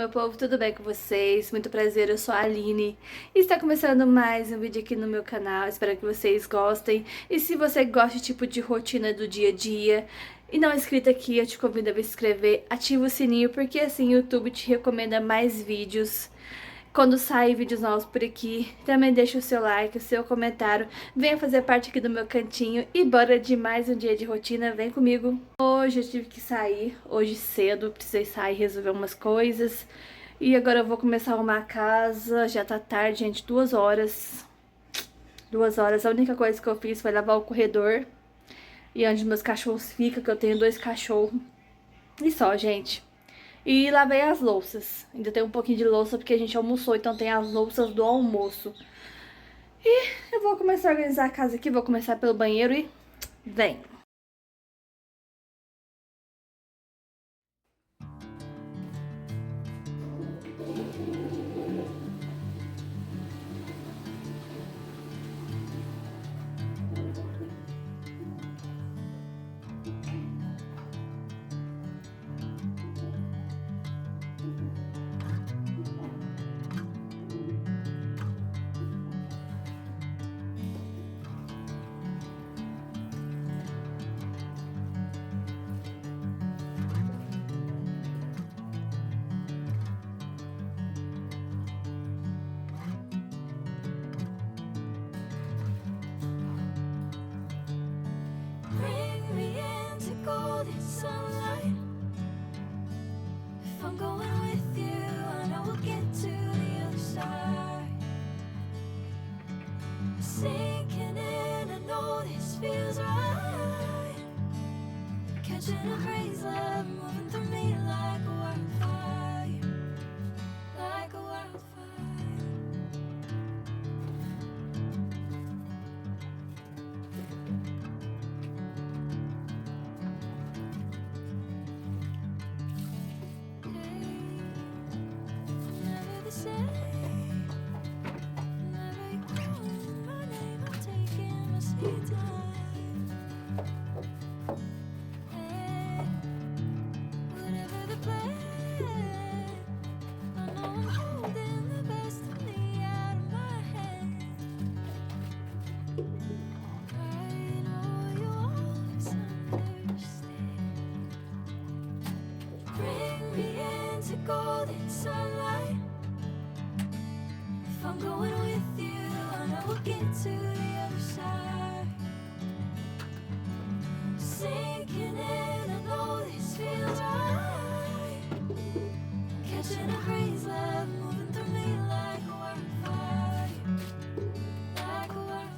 meu povo, tudo bem com vocês? Muito prazer, eu sou a Aline e está começando mais um vídeo aqui no meu canal, espero que vocês gostem. E se você gosta tipo de rotina do dia a dia e não é inscrito aqui, eu te convido a se inscrever, ativa o sininho porque assim o YouTube te recomenda mais vídeos. Quando saem vídeos novos por aqui, também deixa o seu like, o seu comentário, venha fazer parte aqui do meu cantinho e bora de mais um dia de rotina, vem comigo. Hoje eu tive que sair, hoje cedo, precisei sair resolver umas coisas e agora eu vou começar a arrumar a casa, já tá tarde, gente, 2 horas. 2 horas, a única coisa que eu fiz foi lavar o corredor e onde meus cachorros ficam, que eu tenho 2 cachorros e só, gente. E lavei as louças. Ainda tem um pouquinho de louça porque a gente almoçou, então tem as louças do almoço. E eu vou começar a organizar a casa aqui, vou começar pelo banheiro e vem! Bring me into golden sunlight. If I'm going with you, I know we'll get to the other side. Sinking in, I know this feels right. Catching a breeze, love moving through me like a wildfire, like a wildfire. Never the same. Never you calling my name, I'm taking my sweet time. Hey, whatever the plan, I know I'm holding the best of me out of my hand. I know you always understand. Bring me into golden sunlight. If I'm going with you, I know we'll get to the other side. Sinking in, I know this feels right. Catching a breeze, love moving through me like a wildfire, like a wildfire.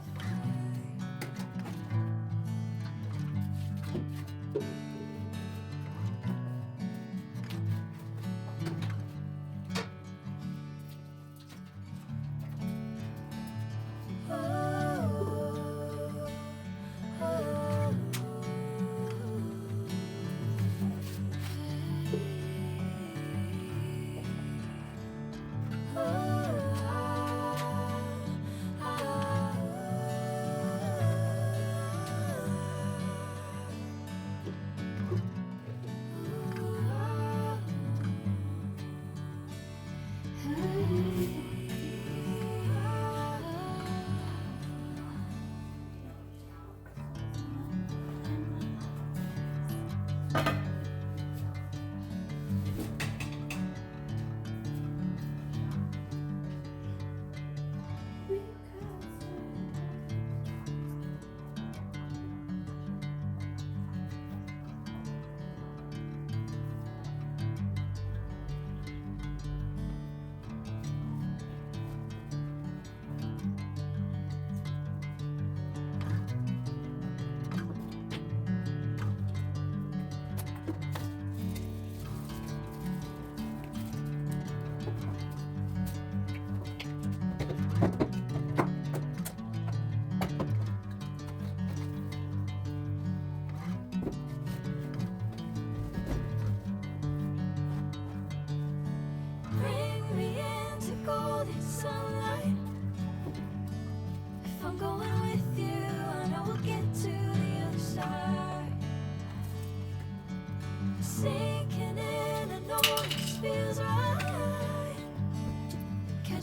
Bring me into golden sunlight. If I'm going with you, I know we'll get to the other side. Sinking in, I know this feels right.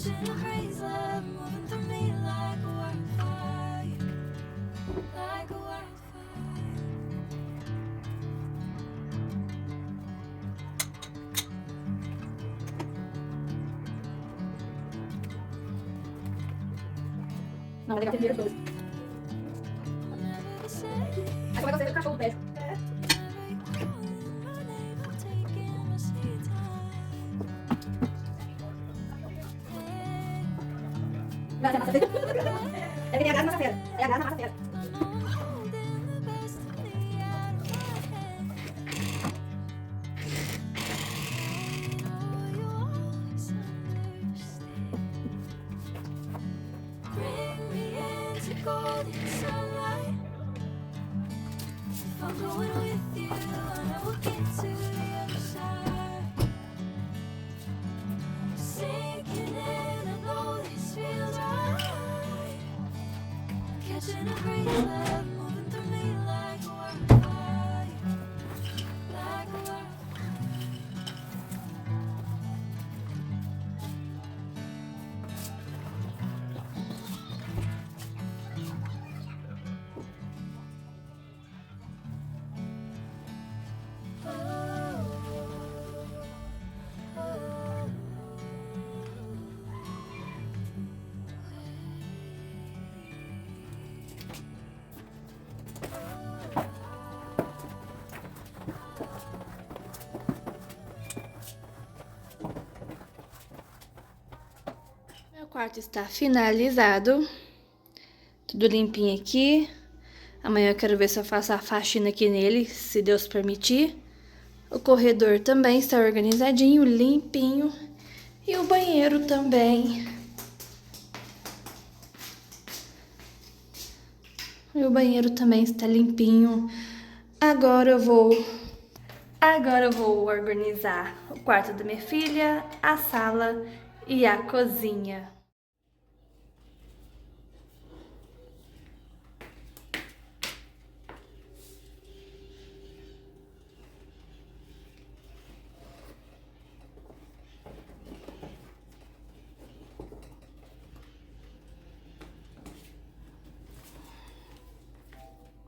catching a crazy love moving through me like a wildfire, like a wildfire. Não, é legal ter as coisas. Aí como é que eu sei do cachorro do pé? Gás é massa feira. É que tem a gás na massa feira. É a gás na massa feira. Golden sunlight. If I'm going with you, I know we'll get to the other side. Sinking in, I know this feels right. Catching a crazy love moving through me like a wildfire, like a wildfire. Meu quarto está finalizado. Tudo limpinho aqui. Amanhã eu quero ver se eu faço a faxina aqui nele, se Deus permitir. O corredor também está organizadinho, limpinho. E o banheiro também. E o banheiro também está limpinho. Agora eu vou organizar o quarto da minha filha, a sala e a cozinha.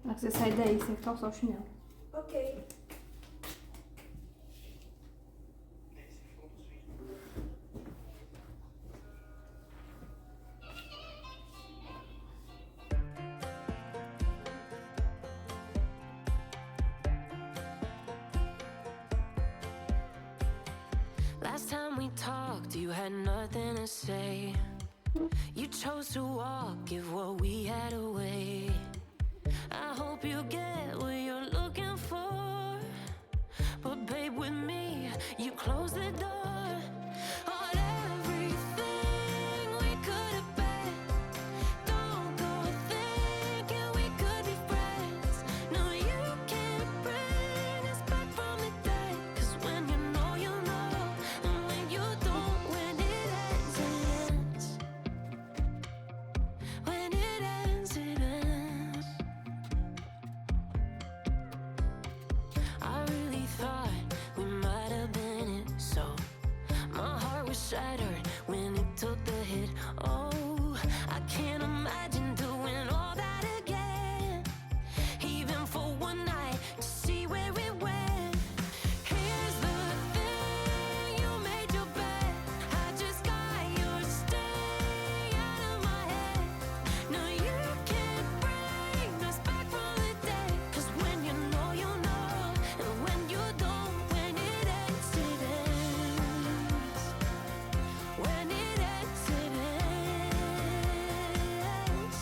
Na hora que você sair daí, você calçar o chinelo. Ok. Last time we talked, you had nothing to say. You chose to walk, give what we had away. I hope you get what you're looking for, but babe, with me, you close the door on everything we could have been. Don't go thinking we could be friends. No, you can't bring us back from the dead. 'Cause when you know, you know, and when you don't, when it ends, it ends. When it ends, it ends. I really thought we might have been it, so my heart was shattered when it took the hit. Oh, I can't imagine doing all that again, even for one night, to see where it went. Here's the thing, you made your bed, I just got your stay out of my head. No, you can't bring us back from the dead. 'Cause when you know, you know, and when you don't, when it ends, it ends. When it ends, it ends.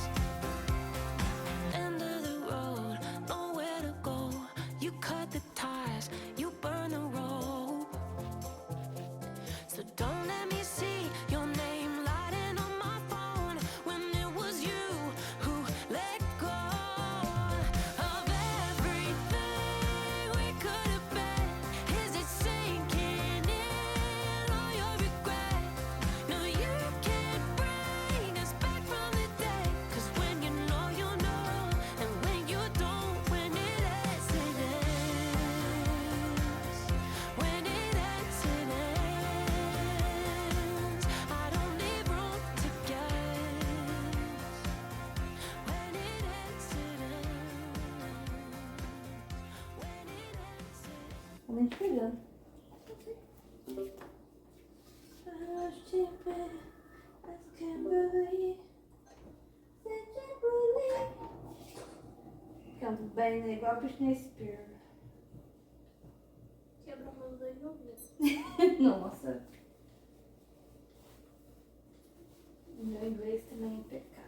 Totalmente pegando. Canto bem, né? Igual a Britney Spears. Quebrou meus dois ouvidos. Nossa. Meu inglês também é impecável.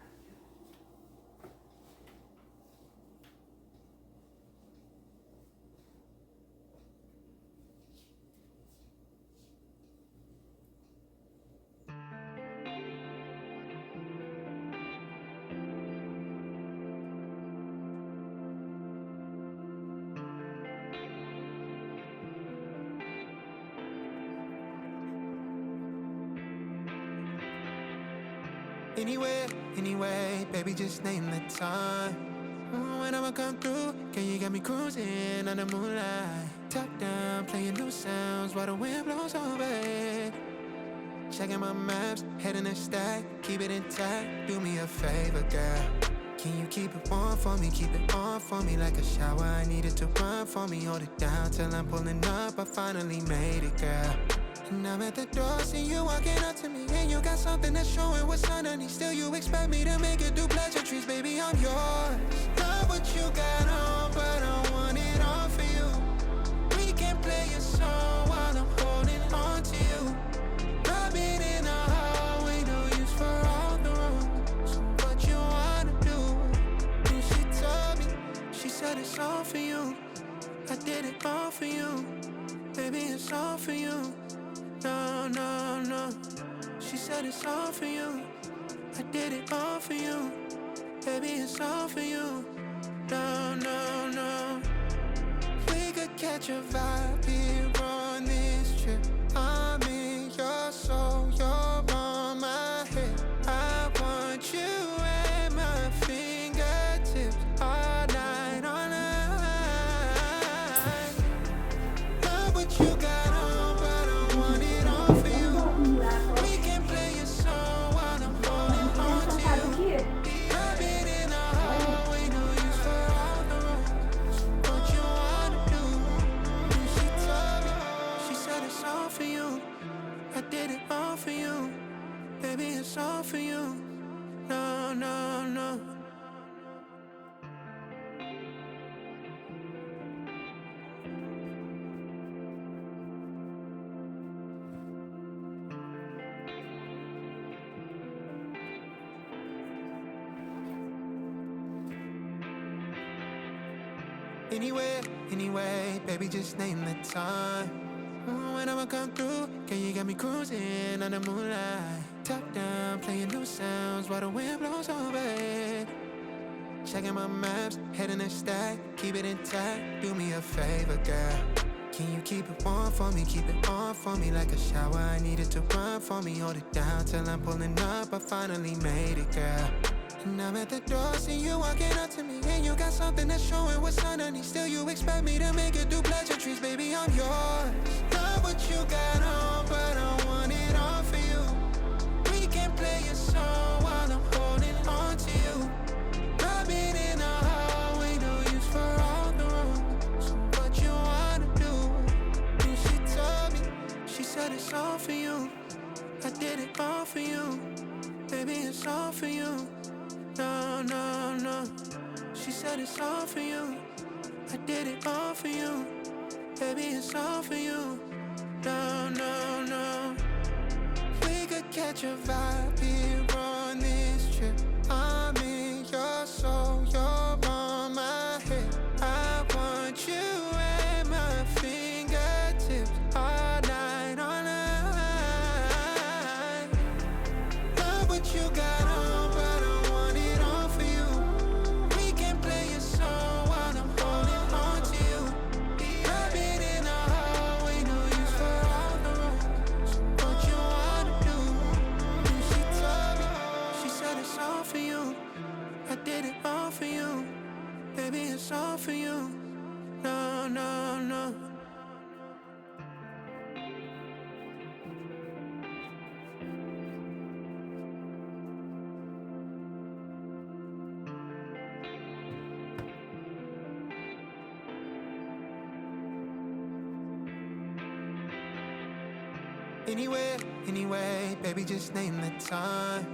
Anyway, baby, just name the time. When I'ma come through, can you get me cruising on the moonlight? Top down, playing new sounds while the wind blows over it. Checking my maps, heading the stack, keep it intact. Do me a favor, girl. Can you keep it warm for me, keep it on for me like a shower? I need it to run for me, hold it down till I'm pulling up. I finally made it, girl. And I'm at the door, see you walking up to me, and you got something that's showing what's underneath. Still you expect me to make it do pleasantries, baby, I'm yours. Love what you got on, but I want it all for you. We can play a song while I'm holding on to you. Rubbing in the hallway, no use for all the rooms. So what you wanna do? And she told me, she said it's all for you. I did it all for you. Baby, it's all for you. No. She said it's all for you. I did it all for you. Baby, it's all for you. No. We could catch a vibe here on this trip. I'm in your soul, you're on my head. I want you at my fingertips all night, all night. Love what you got on, but I want it all for you. We can play a song while I'm holding on to you. Rubbing in the hallway, no use for all the rooms. What you wanna do? And she told me, she said it's all for you. I did it all for you. Baby, it's all for you. No. Anyway, baby, just name the time. When I'ma come through, can you get me cruising on the moonlight? Top down, playing new sounds while the wind blows over it. Checking my maps, heading the stack, keep it intact. Do me a favor, girl. Can you keep it warm for me, keep it on for me like a shower? I need it to run for me, hold it down till I'm pulling up. I finally made it, girl. And I'm at the door, see you walking up to me, and you got something that's showing what's underneath. Still you expect me to make it do pleasantries, baby, I'm yours. Love what you got on, but I want it all for you. We can play a song while I'm holding on to you. Rubbing in the hallway, no use for all the rooms. So what you wanna do? And she told me, she said it's all for you. I did it all for you. Baby, it's all for you. No. She said it's all for you. I did it all for you. Baby, it's all for you. No. We could catch a vibe here on this trip. I'm in your soul, you're on my head. I want you at my fingertips all night, all night. Love what you got on, but I want it all for you. We can play a song while I'm holding on to you. Rubbing in the hallway, no use for all the rooms. What you wanna do? And she Anywhere, anyway, baby, just name the time.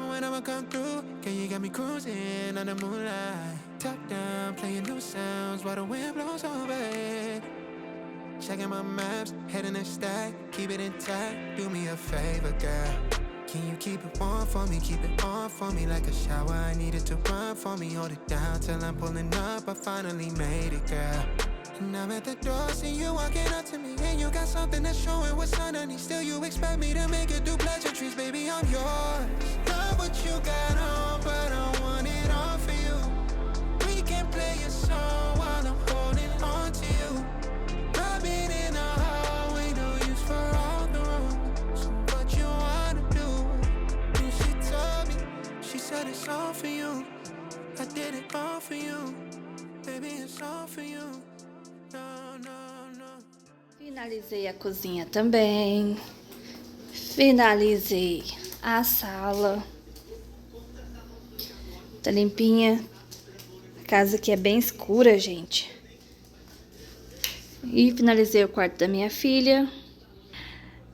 When I'ma come through, can you got me cruising under moonlight? Top down, playing new sounds while the wind blows over it. Checking my maps, heading a stack, keep it intact. Do me a favor, girl. Can you keep it warm for me, keep it on for me like a shower? I need it to run for me, hold it down till I'm pulling up. I finally made it, girl. And I'm at the door, see you walking up to me, and you got something that's showing what's underneath. Still you expect me to make it do pleasantries, baby, I'm yours. Love what you got on, but I want it all for you. We can play a song while I'm holding on to you. Rubbing in the hallway, no use for all the rooms. So what you wanna do? And she told me, she said it's all for you. I did it all for you. Baby, it's all for you. No, no, no. Finalizei a cozinha também. Finalizei a sala. Tá limpinha. A casa aqui é bem escura, gente. E finalizei o quarto da minha filha.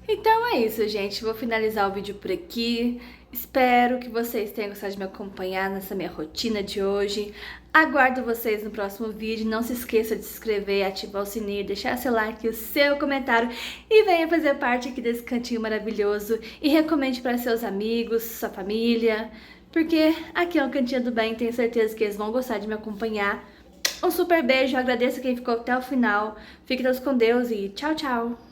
Então é isso, gente. Vou finalizar o vídeo por aqui. Espero que vocês tenham gostado de me acompanhar nessa minha rotina de hoje. Aguardo vocês no próximo vídeo. Não se esqueça de se inscrever, ativar o sininho, deixar seu like, o seu comentário e venha fazer parte aqui desse cantinho maravilhoso. E recomende para seus amigos, sua família, porque aqui é um cantinho do bem. Tenho certeza que eles vão gostar de me acompanhar. Um super beijo, agradeço quem ficou até o final. Fique Deus com Deus e tchau, tchau!